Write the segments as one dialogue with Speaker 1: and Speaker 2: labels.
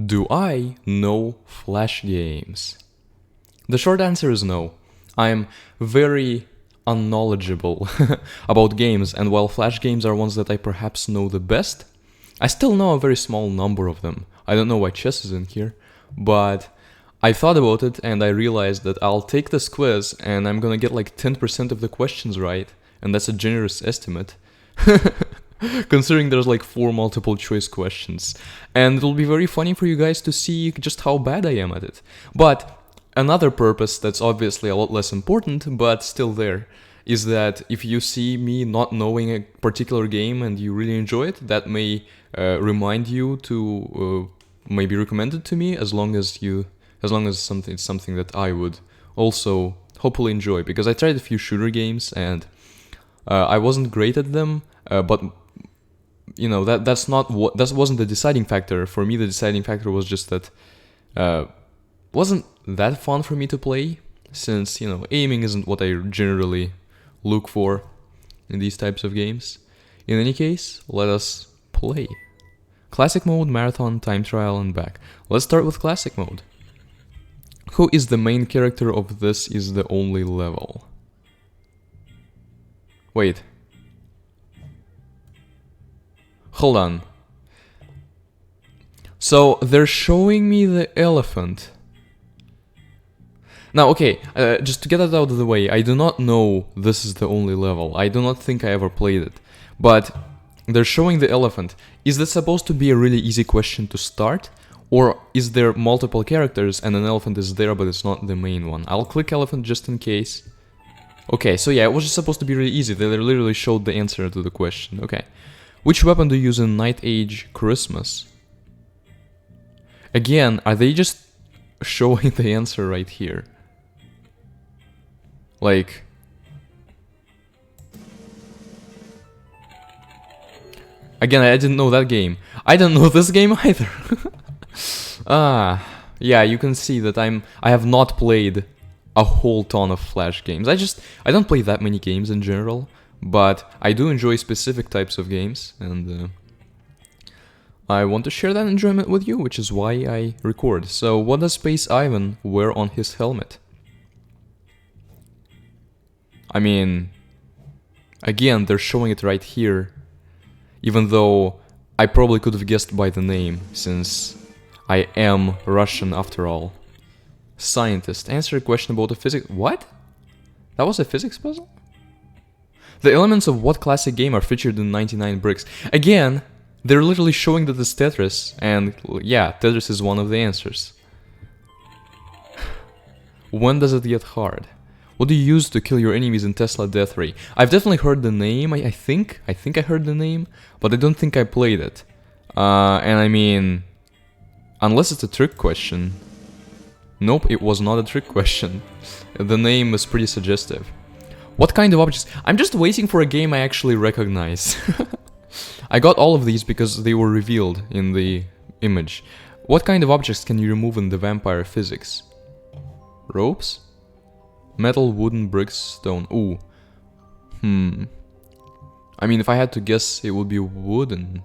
Speaker 1: Do I know Flash games? The short answer is no. I'm very unknowledgeable about games, and while Flash games are ones that I perhaps know the best, I still know a very small number of them. I don't know why chess is in here, but I thought about it and I realized that I'll take this quiz and I'm gonna get like 10% of the questions right, and that's a generous estimate. Considering there's like 4 multiple choice questions. And it'll be very funny for you guys to see just how bad I am at it. But another purpose that's obviously a lot less important, but still there, is that if you see me not knowing a particular game and you really enjoy it, that may remind you to maybe recommend it to me, as long as it's something that I would also hopefully enjoy. Because I tried a few shooter games and I wasn't great at them, but you know that wasn't the deciding factor for me. The deciding factor was just that wasn't that fun for me to play, since aiming isn't what I generally look for in these types of games. In any case, let us play. Classic mode, marathon, time trial, and back. Let's start with classic mode. Who is the main character of This Is the Only Level? Wait. Hold on. So they're showing me the elephant. Now, okay, just to get that out of the way, I do not know This Is the Only Level. I do not think I ever played it. But they're showing the elephant. Is this supposed to be a really easy question to start? Or is there multiple characters and an elephant is there but it's not the main one? I'll click elephant just in case. Okay, so yeah, it was just supposed to be really easy. They literally showed the answer to the question. Okay. Which weapon do you use in Night Age Christmas? Again, are they just showing the answer right here? Like... Again, I didn't know that game. I don't know this game either. Yeah, you can see that I have not played a whole ton of Flash games. I don't play that many games in general, but I do enjoy specific types of games, and I want to share that enjoyment with you, which is why I record. So, what does Space Ivan wear on his helmet? I mean, again, they're showing it right here, even though I probably could have guessed by the name, since I am Russian after all. Scientist. Answer a question about a physics... What? That was a physics puzzle? The elements of what classic game are featured in 99 Bricks? Again, they're literally showing that it's Tetris, and yeah, Tetris is one of the answers. When does it get hard? What do you use to kill your enemies in Tesla Death Ray? I've definitely heard the name, I think I heard the name, but I don't think I played it. And I mean, unless it's a trick question. Nope, it was not a trick question. The name is pretty suggestive. What kind of objects? I'm just waiting for a game I actually recognize. I got all of these because they were revealed in the image. What kind of objects can you remove in the vampire physics? Ropes? Metal, wooden, bricks, stone. Ooh. I mean, if I had to guess, it would be wooden.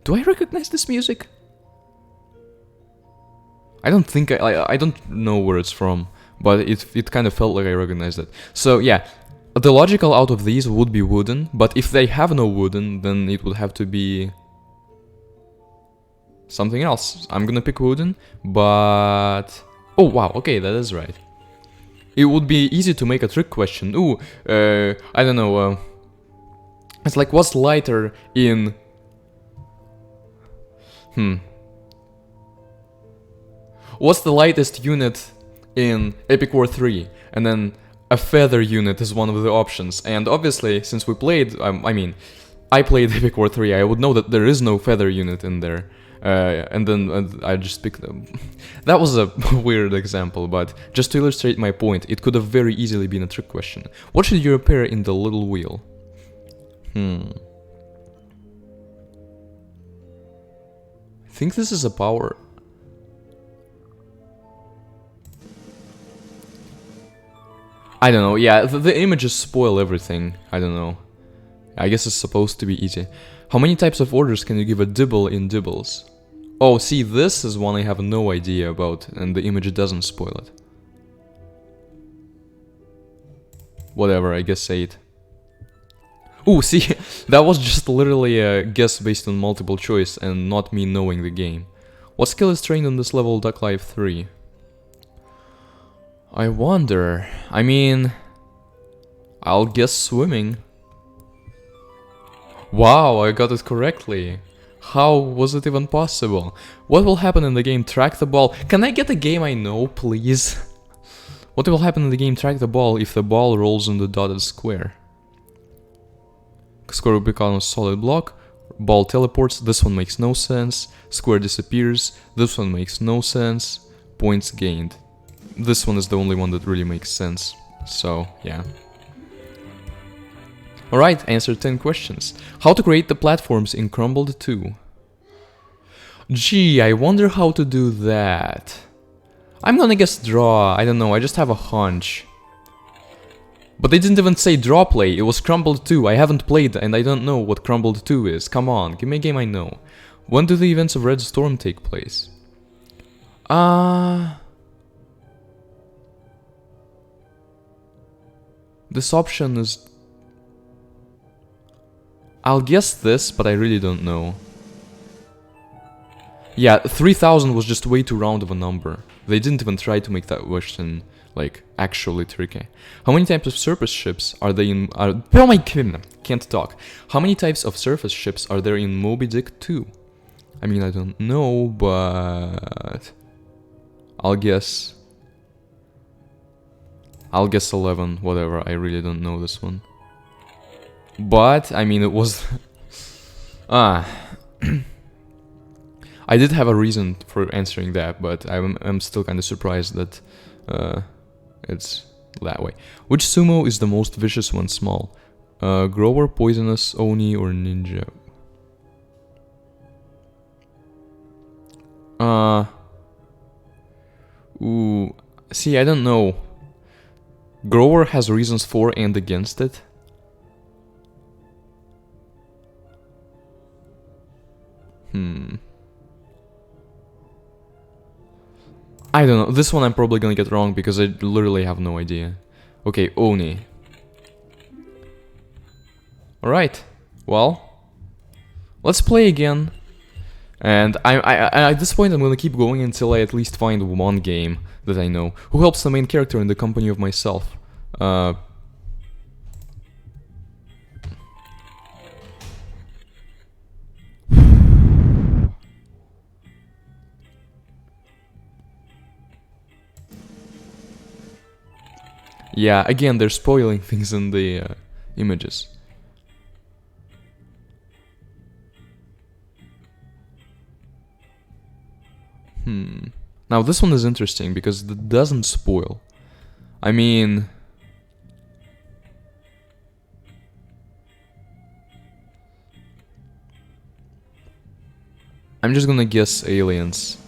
Speaker 1: Do I recognize this music? I don't think I don't know where it's from, but it kind of felt like I recognized it. So yeah, the logical out of these would be wooden, but if they have no wooden, then it would have to be something else. I'm gonna pick wooden, but... Oh wow, okay, that is right. It would be easy to make a trick question. Ooh, I don't know, it's like, what's lighter in... What's the lightest unit in Epic War 3? And then a feather unit is one of the options. And obviously, since we played, I played Epic War 3, I would know that there is no feather unit in there. And then I just picked them. That was a weird example, but just to illustrate my point, it could have very easily been a trick question. What should you repair in the little wheel? I think this is a power. I don't know, yeah, the images spoil everything, I don't know. I guess it's supposed to be easy. How many types of orders can you give a dibble in dibbles? Oh, see, this is one I have no idea about, and the image doesn't spoil it. Whatever, I guess 8. Ooh, see, that was just literally a guess based on multiple choice and not me knowing the game. What skill is trained on this level Duck Life 3? I wonder... I mean... I'll guess swimming. Wow, I got it correctly. How was it even possible? What will happen in the game Track the Ball? Can I get a game I know, please? What will happen in the game Track the Ball if the ball rolls in the dotted square? Square will become a solid block. Ball teleports. This one makes no sense. Square disappears. This one makes no sense. Points gained. This one is the only one that really makes sense. So, yeah. Alright, answer 10 questions. How to create the platforms in Crumbled 2? Gee, I wonder how to do that. I'm gonna guess draw. I don't know, I just have a hunch. But they didn't even say draw play, it was Crumbled 2. I haven't played and I don't know what Crumbled 2 is. Come on, give me a game I know. When do the events of Red Storm take place? This option is... I'll guess this, but I really don't know. Yeah, 3000 was just way too round of a number. They didn't even try to make that question, like, actually tricky. How many types of surface ships are there in... oh my goodness, can't talk. How many types of surface ships are there in Moby Dick 2? I mean, I don't know, but... I'll guess 11, whatever, I really don't know this one. But, I mean, it was... I did have a reason for answering that, but I'm still kind of surprised that it's that way. Which sumo is the most vicious when small? Grower, Poisonous, Oni, or Ninja? Ooh, see, I don't know. Grower has reasons for and against it. I don't know, this one I'm probably gonna get wrong because I literally have no idea. Okay, Oni. Alright, well, let's play again. And at this point I'm gonna keep going until I at least find one game that I know. Who helps the main character in the company of myself? Yeah, again, they're spoiling things in the images. Now this one is interesting because it doesn't spoil. I mean... I'm just gonna guess aliens.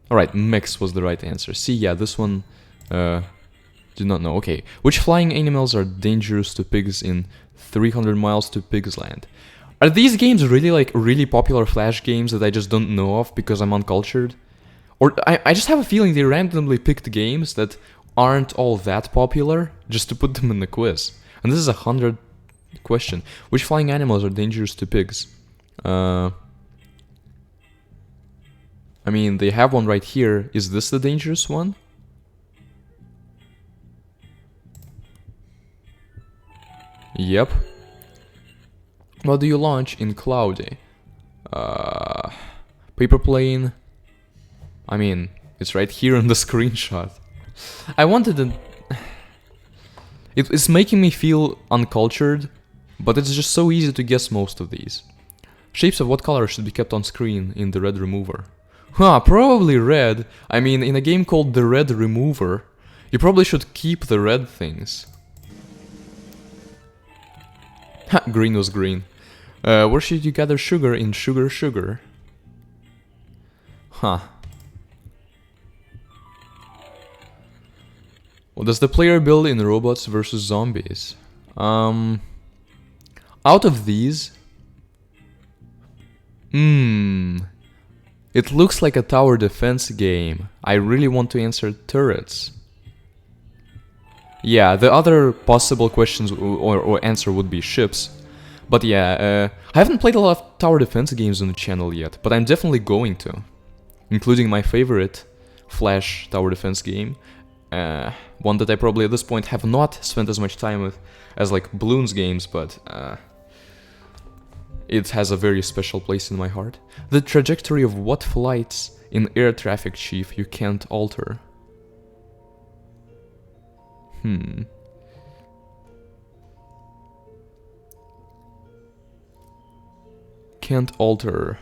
Speaker 1: Alright, mix was the right answer. See, yeah, this one... did not know. Okay. Which flying animals are dangerous to pigs in 300 Miles to Pigs Land? Are these games really, like, really popular Flash games that I just don't know of because I'm uncultured? Or I just have a feeling they randomly picked games that aren't all that popular just to put them in the quiz. And this is a 100 question. Which flying animals are dangerous to pigs? I mean, they have one right here. Is this the dangerous one? Yep. What do you launch in Cloudy? Paper plane. I mean, it's right here on the screenshot. I wanted to... It's making me feel uncultured, but it's just so easy to guess most of these. Shapes of what color should be kept on screen in the red remover? Huh, probably red. I mean, in a game called The Red Remover, you probably should keep the red things. Ha, green was green. Where should you gather sugar in Sugar Sugar? Huh. What does the player build in Robots vs Zombies? Out of these... It looks like a tower defense game. I really want to answer turrets. Yeah, the other possible questions or answer would be ships. But yeah, I haven't played a lot of tower defense games on the channel yet, but I'm definitely going to. Including my favorite Flash tower defense game. One that I probably at this point have not spent as much time with as like Bloons games, but it has a very special place in my heart. The trajectory of what flights in air traffic chief you can't alter? Can't alter.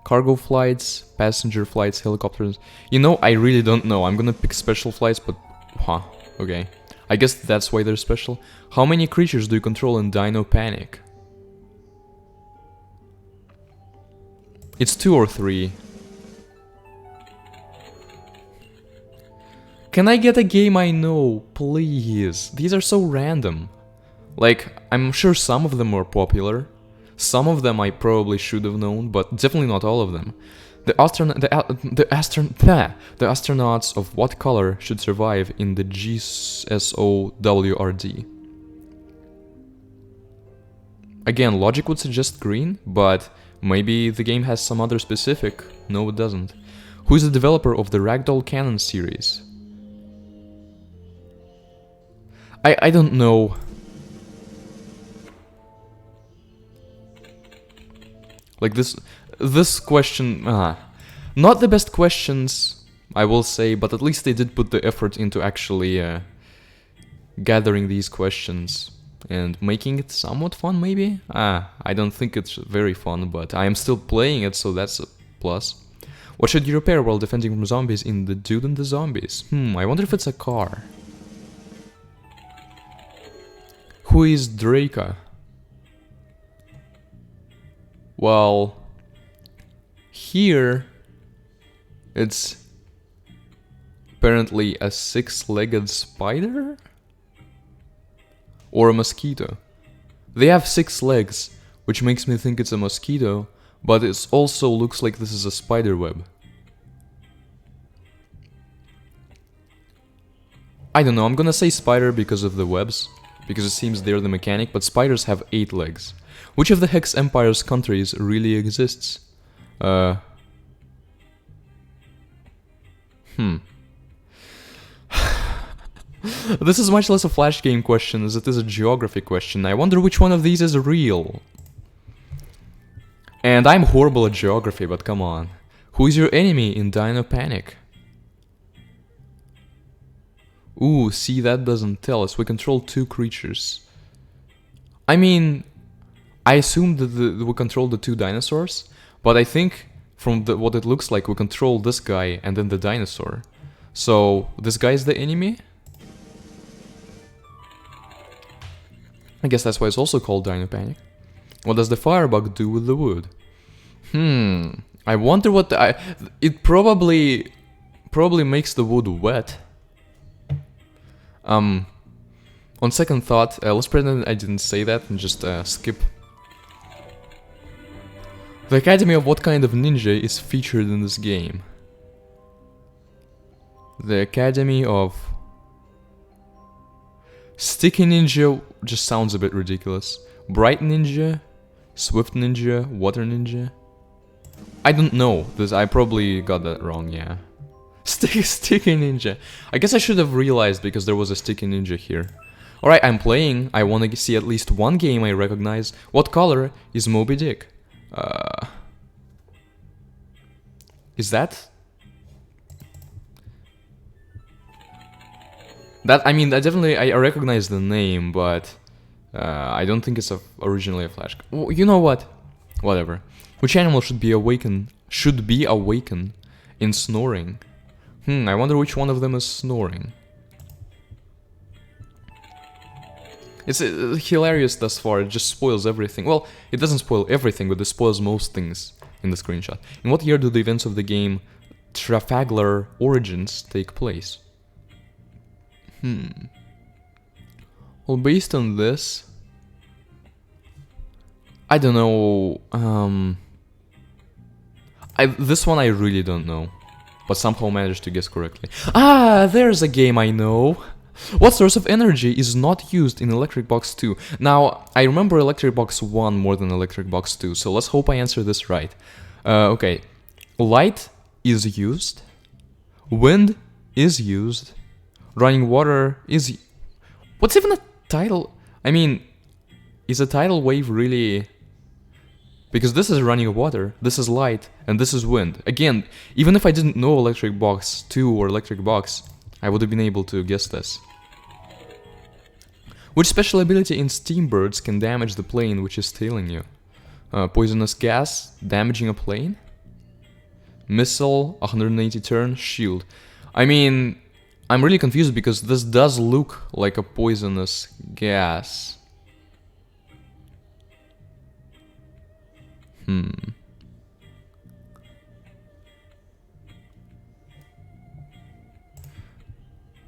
Speaker 1: Cargo flights, passenger flights, helicopters. You know, I really don't know. I'm gonna pick special flights, but... okay. I guess that's why they're special. How many creatures do you control in Dino Panic? It's 2 or 3. Can I get a game I know? Please. These are so random. Like, I'm sure some of them are popular. Some of them I probably should have known, but definitely not all of them. The astronauts of what color should survive in the GSOWRD? Again, logic would suggest green, but maybe the game has some other specific. No, it doesn't. Who is the developer of the Ragdoll Cannon series? I don't know. Like this question, not the best questions, I will say, but at least they did put the effort into actually gathering these questions and making it somewhat fun, maybe? I don't think it's very fun, but I am still playing it, so that's a plus. What should you repair while defending from zombies in The Dude and the Zombies? I wonder if it's a car. Who is Draca? Well, here it's apparently a 6-legged spider? Or a mosquito. They have 6 legs, which makes me think it's a mosquito, but it also looks like this is a spider web. I don't know, I'm gonna say spider because of the webs, because it seems they're the mechanic, but spiders have 8 legs. Which of the Hex Empire's countries really exists? This is much less a Flash game question as it is a geography question. I wonder which one of these is real. And I'm horrible at geography, but come on. Who is your enemy in Dino Panic? Ooh, see, that doesn't tell us. We control 2 creatures. I mean, I assume that we control the 2 dinosaurs, but I think from what it looks like, we control this guy and then the dinosaur. So, this guy is the enemy? I guess that's why it's also called Dino Panic. What does the firebug do with the wood? I wonder what it probably makes the wood wet. On second thought, let's pretend I didn't say that and just skip. The Academy of what kind of ninja is featured in this game? The Academy of... Sticky Ninja just sounds a bit ridiculous. Bright Ninja? Swift Ninja? Water Ninja? I don't know. I probably got that wrong, yeah. Sticky Ninja. I guess I should have realized because there was a Sticky Ninja here. Alright, I'm playing. I want to see at least one game I recognize. What color is Moby Dick? Is that? I mean, I recognize the name, but I don't think it's originally a Flash. You know what? Whatever. Which animal should be awakened in snoring? I wonder which one of them is snoring. It's hilarious thus far, it just spoils everything. Well, it doesn't spoil everything, but it spoils most things in the screenshot. In what year do the events of the game Trafalgar Origins take place? Well, based on this... I don't know. This one I really don't know, but somehow managed to guess correctly. Ah, there's a game I know. What source of energy is not used in Electric Box 2? Now, I remember Electric Box 1 more than Electric Box 2, so let's hope I answer this right. Okay. Light is used. Wind is used. Running water is... What's even a tidal... I mean, is a tidal wave really... Because this is running water, this is light, and this is wind. Again, even if I didn't know Electric Box 2 or Electric Box, I would have been able to guess this. Which special ability in Steam Birds can damage the plane which is tailing you? Poisonous gas, damaging a plane? Missile, 180 turn, shield. I mean, I'm really confused because this does look like a poisonous gas.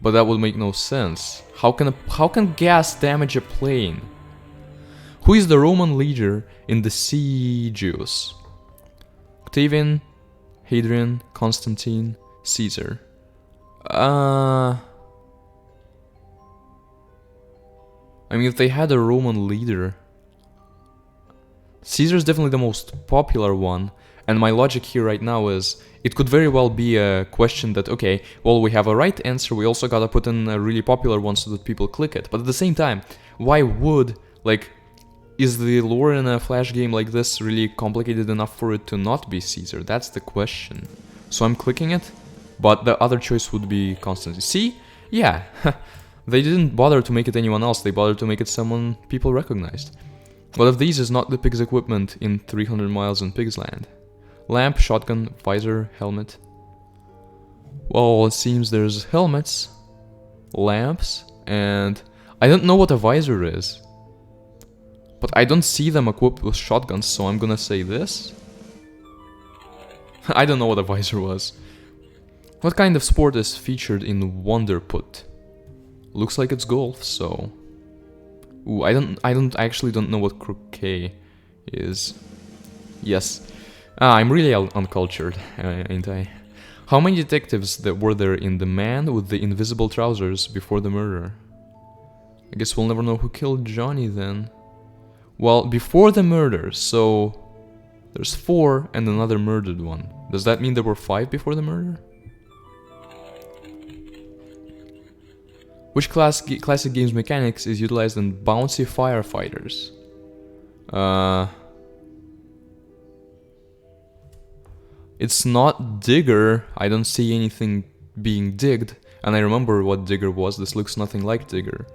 Speaker 1: But that would make no sense. How can gas damage a plane? Who is the Roman leader in the Sieges? Octavian, Hadrian, Constantine, Caesar. I mean, if they had a Roman leader, Caesar is definitely the most popular one, and my logic here right now is it could very well be a question that, okay, well, we have a right answer, we also gotta put in a really popular one so that people click it. But at the same time, why would, like, is the lore in a Flash game like this really complicated enough for it to not be Caesar? That's the question. So I'm clicking it, but the other choice would be Constantine. See? Yeah. They didn't bother to make it anyone else, they bothered to make it someone people recognized. What of these is not the pig's equipment in 300 Miles in Pig's Land? Lamp, shotgun, visor, helmet. Well, it seems there's helmets, lamps, and I don't know what a visor is. But I don't see them equipped with shotguns, so I'm gonna say this. I don't know what a visor was. What kind of sport is featured in Wonderput? Looks like it's golf, so... Ooh, I actually don't know what croquet is. Yes. I'm really uncultured, ain't I? How many detectives were there in The Man with the Invisible Trousers before the murder? I guess we'll never know who killed Johnny then. Well, before the murder, so... There's 4 and another murdered one. Does that mean there were 5 before the murder? Which classic games mechanics is utilized in Bouncy Firefighters? It's not Digger. I don't see anything being digged. And I remember what Digger was. This looks nothing like Digger.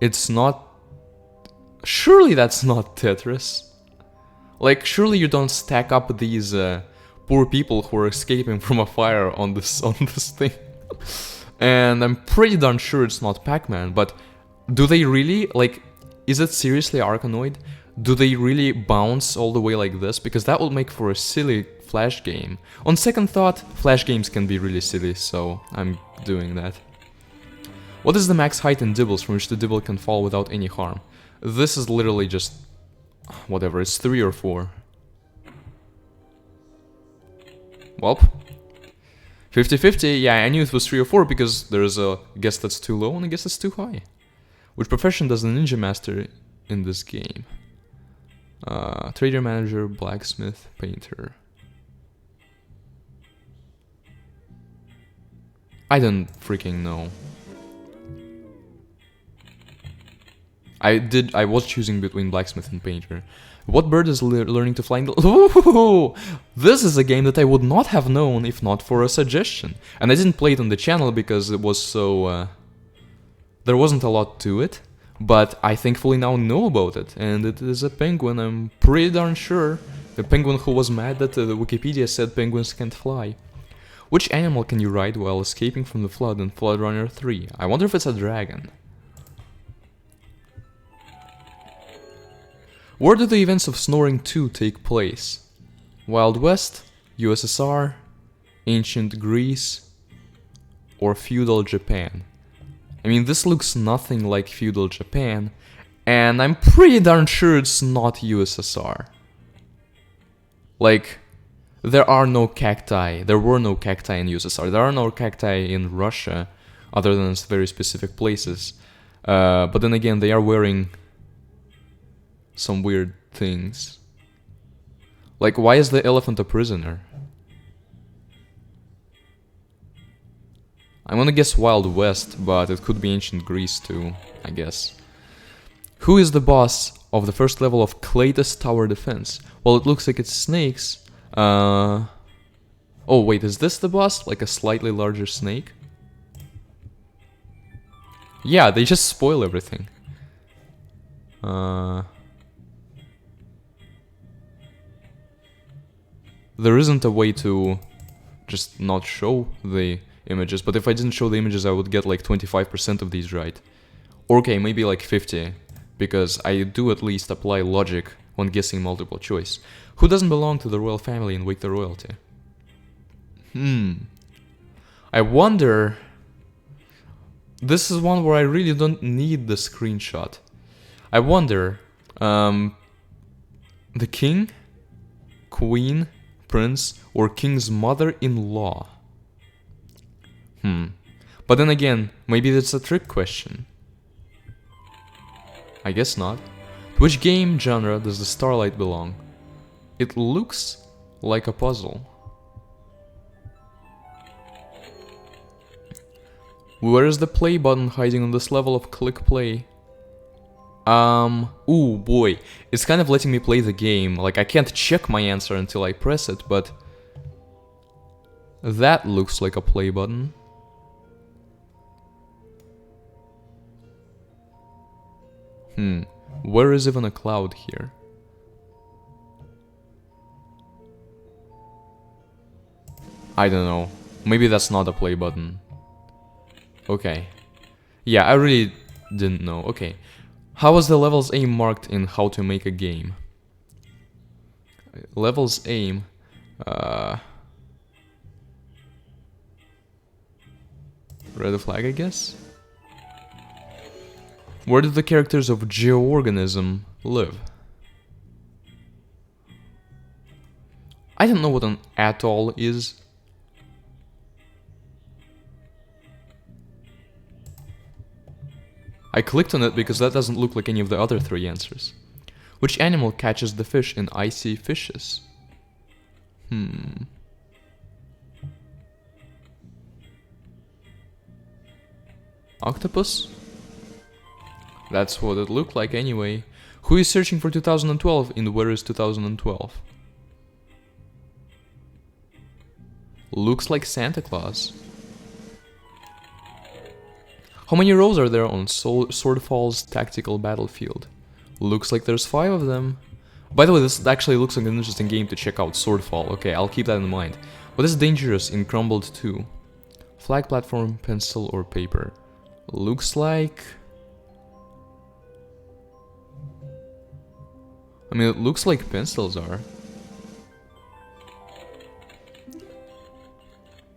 Speaker 1: It's not... Surely that's not Tetris. Like, surely you don't stack up these poor people who are escaping from a fire on this thing. And I'm pretty darn sure it's not Pac-Man, but do they really, like, is it seriously Arkanoid? Do they really bounce all the way like this? Because that would make for a silly Flash game. On second thought, Flash games can be really silly, so I'm doing that. What is the max height in Dibbles from which the Dibble can fall without any harm? This is literally just... whatever, it's 3 or 4. Welp. 50-50, yeah, I knew it was 3 or 4 because there's a guess that's too low and a guess that's too high. Which profession does the Ninja Master in this game? Trader, manager, blacksmith, painter. I don't freaking know. I was choosing between blacksmith and painter. What bird is learning to fly? Ooh, this is a game that I would not have known if not for a suggestion. And I didn't play it on the channel because it was so... there wasn't a lot to it. But I thankfully now know about it. And it is a penguin, I'm pretty darn sure. The penguin who was mad that Wikipedia said penguins can't fly. Which animal can you ride while escaping from the flood in Flood Runner 3? I wonder if it's a dragon. Where do the events of Snoring 2 take place? Wild West, USSR, Ancient Greece, or Feudal Japan? I mean, this looks nothing like Feudal Japan, And I'm pretty darn sure it's not USSR. Like, there are no cacti. There were no cacti in USSR. There are no cacti in Russia, other than very specific places. But then again, they are wearing some weird things. Like, why is the elephant a prisoner? I'm gonna guess Wild West, but it could be ancient Greece too, I guess. Who is the boss of the first level of Claytus Tower Defense? Well, it looks like it's snakes. Oh wait, is this the boss? Like a slightly larger snake? Yeah, they just spoil everything. There isn't a way to just not show the images, but if I didn't show the images, I would get like 25% of these right. Or okay, maybe like 50, because I do at least apply logic when guessing multiple choice. Who doesn't belong to the royal family in Wake the Royalty? I wonder... This is one where I really don't need the screenshot. I wonder... the king, queen, prince, or king's mother-in-law? But then again, maybe that's a trick question. I guess not. To which game genre does the Starlight belong? It looks like a puzzle. Where is the play button hiding on this level of click play? Ooh boy, it's kind of letting me play the game. Like, I can't check my answer until I press it, but that looks like a play button. Where is even a cloud here? I don't know. Maybe that's not a play button. Okay. Yeah, I really didn't know. Okay. How was the level's aim marked in How to Make a Game? Level's aim... red flag, I guess? Where did the characters of Geoorganism live? I don't know what an atoll is. I clicked on it because that doesn't look like any of the other three answers. Which animal catches the fish in Icy Fishes? Octopus? That's what it looked like anyway. Who is searching for 2012 in Where is 2012? Looks like Santa Claus. How many rows are there on Swordfall's tactical battlefield? Looks like there's 5 of them. By the way, this actually looks like an interesting game to check out, Swordfall. Okay, I'll keep that in mind. What is dangerous in Crumbled 2? Flag, platform, pencil, or paper? Looks like... I mean, it looks like pencils are.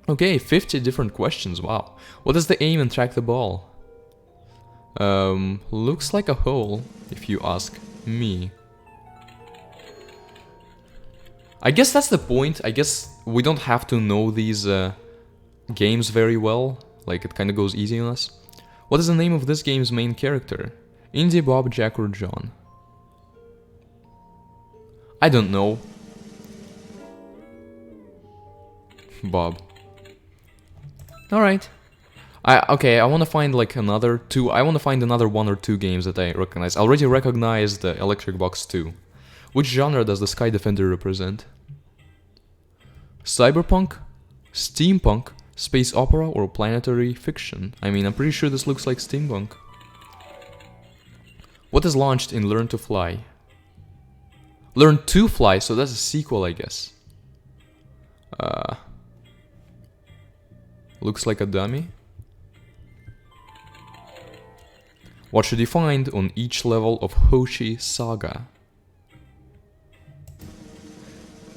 Speaker 1: Okay, 50 different questions, wow. What is the aim and track the ball? Looks like a hole, if you ask me. I guess that's the point. I guess we don't have to know these games very well. Like, it kind of goes easy on us. What is the name of this game's main character? Indy, Bob, Jack, or John? I don't know. Bob. Alright. Okay, I want to find like another two. I want to find another 1 or 2 games that I recognize. I already recognized the Electric Box 2. Which genre does the Sky Defender represent? Cyberpunk? Steampunk? Space opera? Or planetary fiction? I mean, I'm pretty sure this looks like steampunk. What is launched in Learn to Fly? Learn to Fly, so that's a sequel, I guess. Looks like a dummy. What should you find on each level of Hoshi Saga?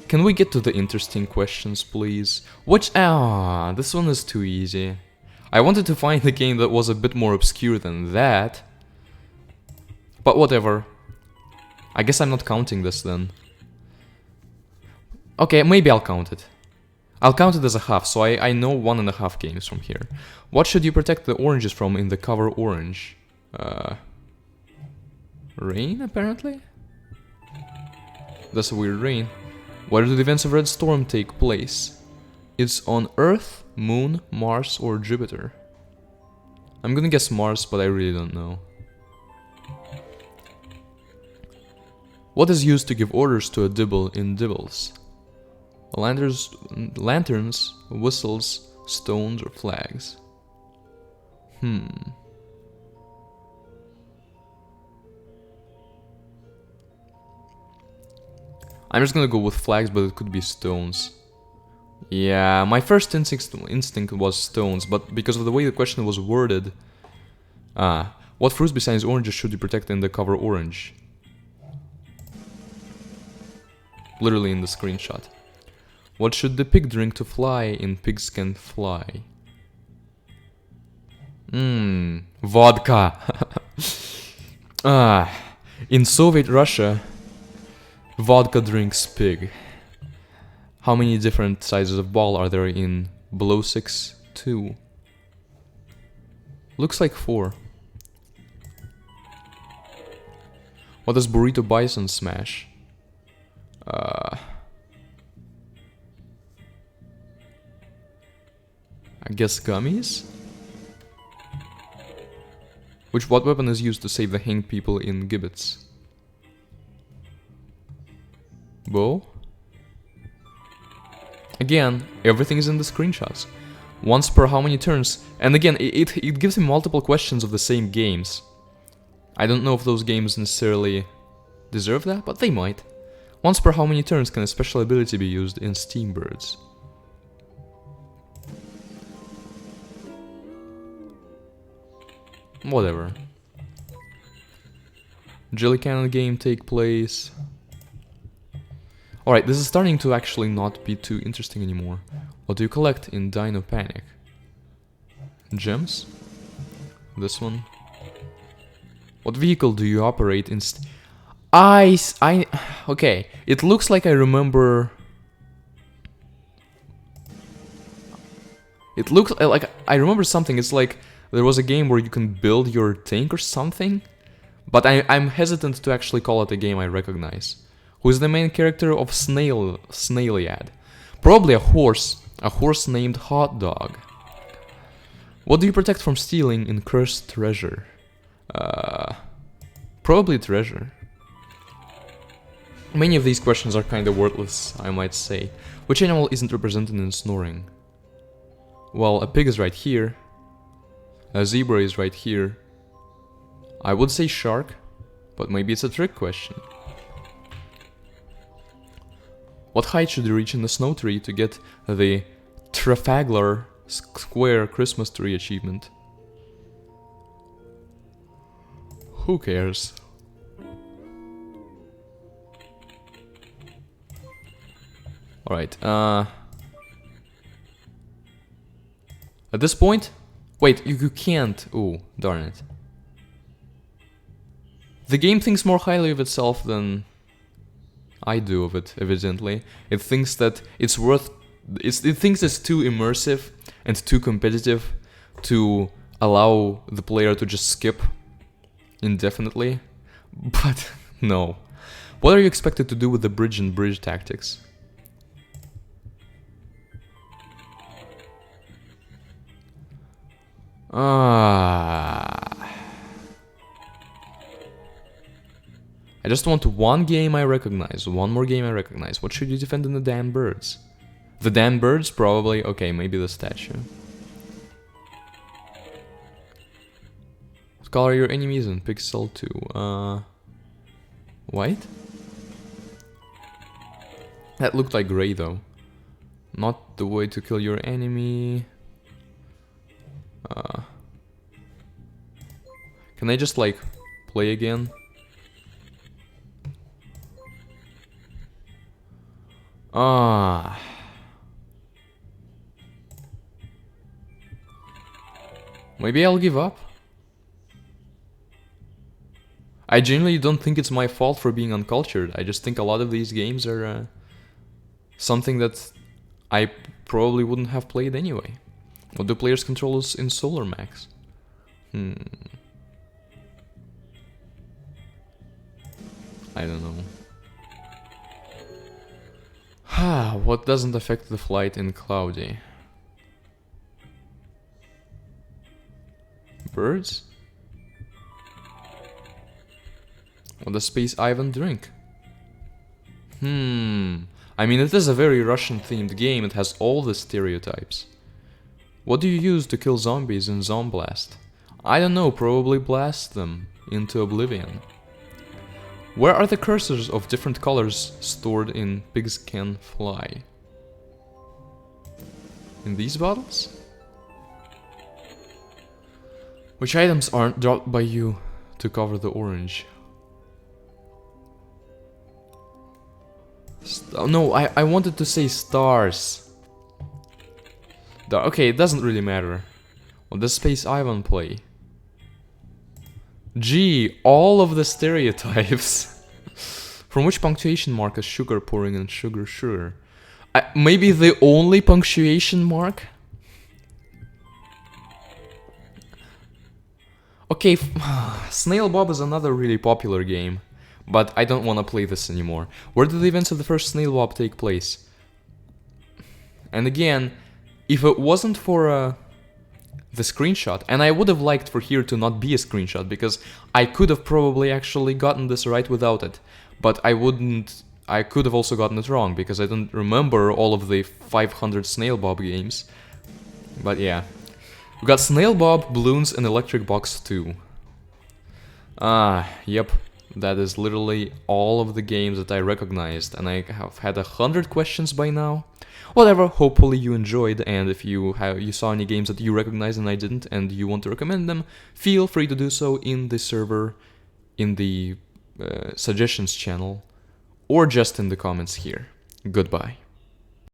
Speaker 1: Can we get to the interesting questions, please? This one is too easy. I wanted to find a game that was a bit more obscure than that. But whatever. I guess I'm not counting this then. Okay, maybe I'll count it. I'll count it as a half, so I know 1.5 games from here. What should you protect the oranges from in the cover orange? Rain, apparently? That's a weird rain. Where do the events of Red Storm take place? It's on Earth, Moon, Mars, or Jupiter. I'm gonna guess Mars, but I really don't know. What is used to give orders to a Dibble in Dibbles? Lanterns, whistles, stones, or flags? I'm just gonna go with flags, but it could be stones. Yeah, my first instinct was stones, but because of the way the question was worded... what fruits besides oranges should you protect in the cover orange? Literally in the screenshot. What should the pig drink to fly in Pigs Can Fly? Vodka. In Soviet Russia, vodka drinks pig. How many different sizes of ball are there in Below 6 2? Looks like 4. What does Burrito Bison smash? I guess gummies? What weapon is used to save the hanged people in Gibbets? Bow? Again, everything is in the screenshots. Once per how many turns? And again, it gives me multiple questions of the same games. I don't know if those games necessarily deserve that, but they might. Once per how many turns can a special ability be used in Steambirds? Whatever. Jelly Cannon game take place. Alright, this is starting to actually not be too interesting anymore. What do you collect in Dino Panic? Gems? This one? What vehicle do you operate in okay, it looks like I remember... It looks like I remember something. It's like there was a game where you can build your tank or something. But I'm hesitant to actually call it a game I recognize. Who is the main character of Snailiad? Probably a horse named Hot Dog. What do you protect from stealing in Cursed Treasure? Probably treasure. Many of these questions are kinda worthless, I might say. Which animal isn't represented in snoring? Well, a pig is right here. A zebra is right here. I would say shark, but maybe it's a trick question. What height should you reach in the snow tree to get the Trafalgar Square Christmas tree achievement? Who cares? Alright, at this point... Wait, you can't... Ooh, darn it. The game thinks more highly of itself than I do of it, evidently. It thinks that it's worth... It thinks it's too immersive and too competitive to allow the player to just skip indefinitely. But no. What are you expected to do with the bridge and bridge tactics? I just want one game I recognize, one more game I recognize. What should you defend in the damn birds? The damn birds? Probably. Okay, maybe the statue. What color are your enemies in Pixel 2? White? That looked like gray though. Not the way to kill your enemy. Can I just like play again? Maybe I'll give up. I genuinely don't think it's my fault for being uncultured. I just think a lot of these games are something that I probably wouldn't have played anyway. What do players control us in Solar Max? I don't know. What doesn't affect the flight in Cloudy? Birds? What does Space Ivan drink? I mean, it is a very Russian-themed game. It has all the stereotypes. What do you use to kill zombies in Zomblast? I don't know, probably blast them into oblivion. Where are the cursors of different colors stored in Pigs Can Fly? In these bottles? Which items aren't dropped by you to cover the orange? Oh no, I wanted to say stars. Okay, it doesn't really matter. What does Space Ivan play? Gee, all of the stereotypes. From which punctuation mark is sugar pouring in sugar sugar? Maybe the only punctuation mark? Okay, Snail Bob is another really popular game, but I don't want to play this anymore. Where did the events of the first Snail Bob take place? And again, if it wasn't for the screenshot, and I would have liked for here to not be a screenshot, because I could have probably actually gotten this right without it, but I could have also gotten it wrong, because I don't remember all of the 500 Snail Bob games. But yeah. We got Snail Bob, Bloons, and Electric Box 2. Yep. That is literally all of the games that I recognized, and I have had 100 questions by now. Whatever, hopefully you enjoyed, and if you saw any games that you recognized and I didn't, and you want to recommend them, feel free to do so in the server, in the suggestions channel, or just in the comments here. Goodbye.